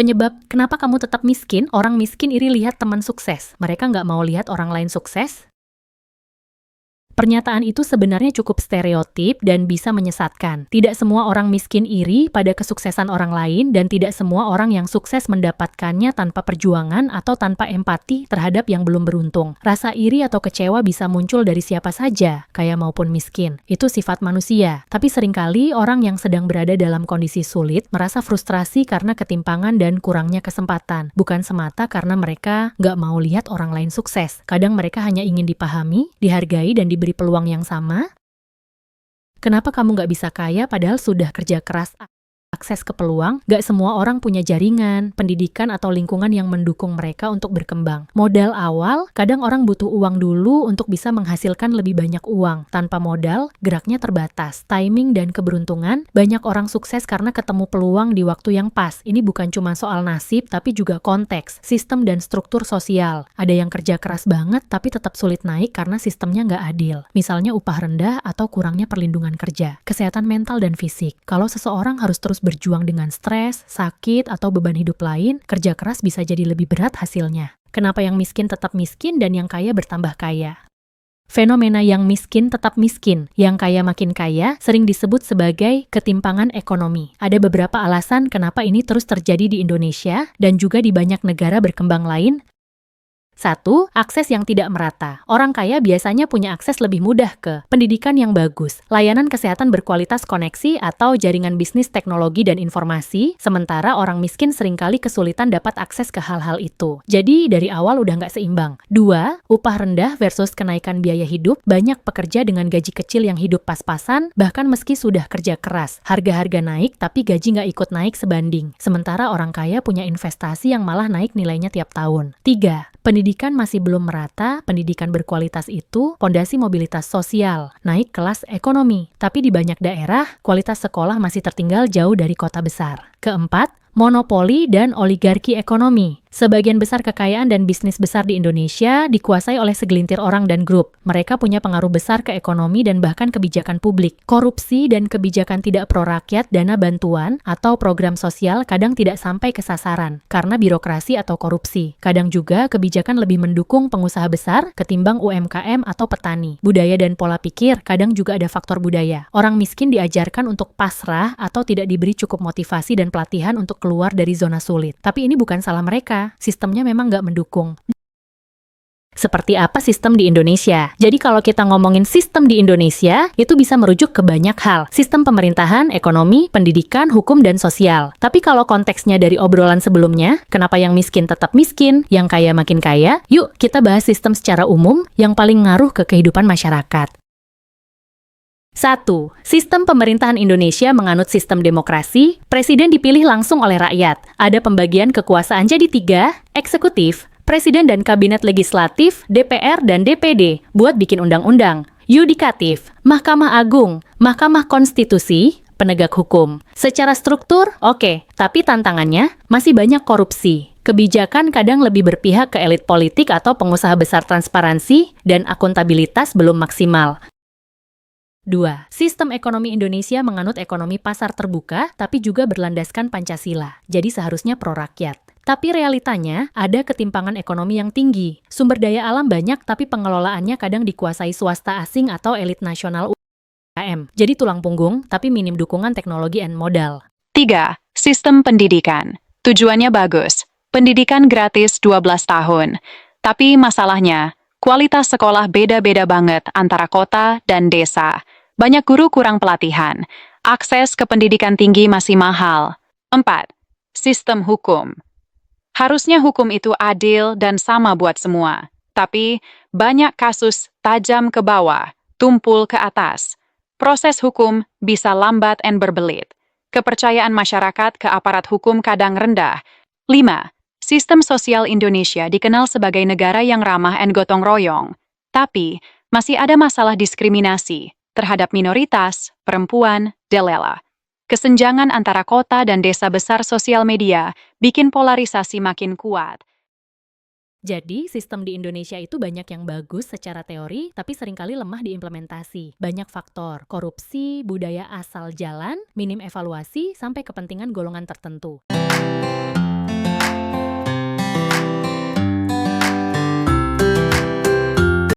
Penyebab kenapa kamu tetap miskin, orang miskin iri lihat teman sukses. Mereka nggak mau lihat orang lain sukses. Pernyataan itu sebenarnya cukup stereotip dan bisa menyesatkan. Tidak semua orang miskin iri pada kesuksesan orang lain dan tidak semua orang yang sukses mendapatkannya tanpa perjuangan atau tanpa empati terhadap yang belum beruntung. Rasa iri atau kecewa bisa muncul dari siapa saja, kaya maupun miskin. Itu sifat manusia. Tapi seringkali orang yang sedang berada dalam kondisi sulit merasa frustrasi karena ketimpangan dan kurangnya kesempatan. Bukan semata karena mereka nggak mau lihat orang lain sukses. Kadang mereka hanya ingin dipahami, dihargai, dan diberi peluang yang sama? Kenapa kamu nggak bisa kaya padahal sudah kerja keras? Akses ke peluang, gak semua orang punya jaringan, pendidikan, atau lingkungan yang mendukung mereka untuk berkembang. Modal awal, kadang orang butuh uang dulu untuk bisa menghasilkan lebih banyak uang. Tanpa modal, geraknya terbatas. Timing dan keberuntungan, banyak orang sukses karena ketemu peluang di waktu yang pas. Ini bukan cuma soal nasib, tapi juga konteks, sistem, dan struktur sosial. Ada yang kerja keras banget, tapi tetap sulit naik karena sistemnya nggak adil. Misalnya upah rendah atau kurangnya perlindungan kerja. Kesehatan mental dan fisik. Kalau seseorang harus terus berjuang dengan stres, sakit, atau beban hidup lain, kerja keras bisa jadi lebih berat hasilnya. Kenapa yang miskin tetap miskin dan yang kaya bertambah kaya? Fenomena yang miskin tetap miskin, yang kaya makin kaya, sering disebut sebagai ketimpangan ekonomi. Ada beberapa alasan kenapa ini terus terjadi di Indonesia dan juga di banyak negara berkembang lain. 1. Akses yang tidak merata. Orang kaya biasanya punya akses lebih mudah ke pendidikan yang bagus, layanan kesehatan berkualitas koneksi atau jaringan bisnis teknologi dan informasi, sementara orang miskin seringkali kesulitan dapat akses ke hal-hal itu. Jadi, dari awal udah nggak seimbang. 2. Upah rendah versus kenaikan biaya hidup. Banyak pekerja dengan gaji kecil yang hidup pas-pasan, bahkan meski sudah kerja keras. Harga-harga naik, tapi gaji nggak ikut naik sebanding. Sementara orang kaya punya investasi yang malah naik nilainya tiap tahun. 3. Pendidikan masih belum merata. Pendidikan berkualitas itu pondasi mobilitas sosial, naik kelas ekonomi. Tapi di banyak daerah, kualitas sekolah masih tertinggal jauh dari kota besar. 4. Monopoli dan oligarki ekonomi. Sebagian besar kekayaan dan bisnis besar di Indonesia dikuasai oleh segelintir orang dan grup. Mereka punya pengaruh besar ke ekonomi dan bahkan kebijakan publik. Korupsi dan kebijakan tidak pro-rakyat, dana bantuan, atau program sosial kadang tidak sampai ke sasaran karena birokrasi atau korupsi. Kadang juga kebijakan lebih mendukung pengusaha besar ketimbang UMKM atau petani. Budaya dan pola pikir, kadang juga ada faktor budaya. Orang miskin diajarkan untuk pasrah atau tidak diberi cukup motivasi dan pelatihan untuk keluar dari zona sulit. Tapi ini bukan salah mereka, sistemnya memang nggak mendukung. Seperti apa sistem di Indonesia? Jadi kalau kita ngomongin sistem di Indonesia, itu bisa merujuk ke banyak hal. Sistem pemerintahan, ekonomi, pendidikan, hukum, dan sosial. Tapi kalau konteksnya dari obrolan sebelumnya, kenapa yang miskin tetap miskin, yang kaya makin kaya? Yuk, kita bahas sistem secara umum yang paling ngaruh ke kehidupan masyarakat. 1. Sistem pemerintahan Indonesia menganut sistem demokrasi, presiden dipilih langsung oleh rakyat. Ada pembagian kekuasaan jadi 3, eksekutif, presiden dan kabinet legislatif, DPR dan DPD, buat bikin undang-undang. Yudikatif, Mahkamah Agung, Mahkamah Konstitusi, penegak hukum. Secara struktur, oke, tapi tantangannya masih banyak korupsi. Kebijakan kadang lebih berpihak ke elit politik atau pengusaha besar, transparansi dan akuntabilitas belum maksimal. 2. Sistem ekonomi Indonesia menganut ekonomi pasar terbuka, tapi juga berlandaskan Pancasila. Jadi seharusnya pro-rakyat. Tapi realitanya, ada ketimpangan ekonomi yang tinggi. Sumber daya alam banyak, tapi pengelolaannya kadang dikuasai swasta asing atau elit nasional UMKM. Jadi tulang punggung, tapi minim dukungan teknologi dan modal. 3. Sistem pendidikan. Tujuannya bagus. Pendidikan gratis 12 tahun. Tapi masalahnya, kualitas sekolah beda-beda banget antara kota dan desa. Banyak guru kurang pelatihan. Akses ke pendidikan tinggi masih mahal. 4. Sistem hukum. Harusnya hukum itu adil dan sama buat semua. Tapi banyak kasus tajam ke bawah, tumpul ke atas. Proses hukum bisa lambat dan berbelit. Kepercayaan masyarakat ke aparat hukum kadang rendah. 5. Sistem sosial Indonesia dikenal sebagai negara yang ramah dan gotong royong. Tapi masih ada masalah diskriminasi terhadap minoritas, perempuan, delela. Kesenjangan antara kota dan desa besar sosial media bikin polarisasi makin kuat. Jadi, sistem di Indonesia itu banyak yang bagus secara teori, tapi seringkali lemah diimplementasi. Banyak faktor, korupsi, budaya asal jalan, minim evaluasi, sampai kepentingan golongan tertentu.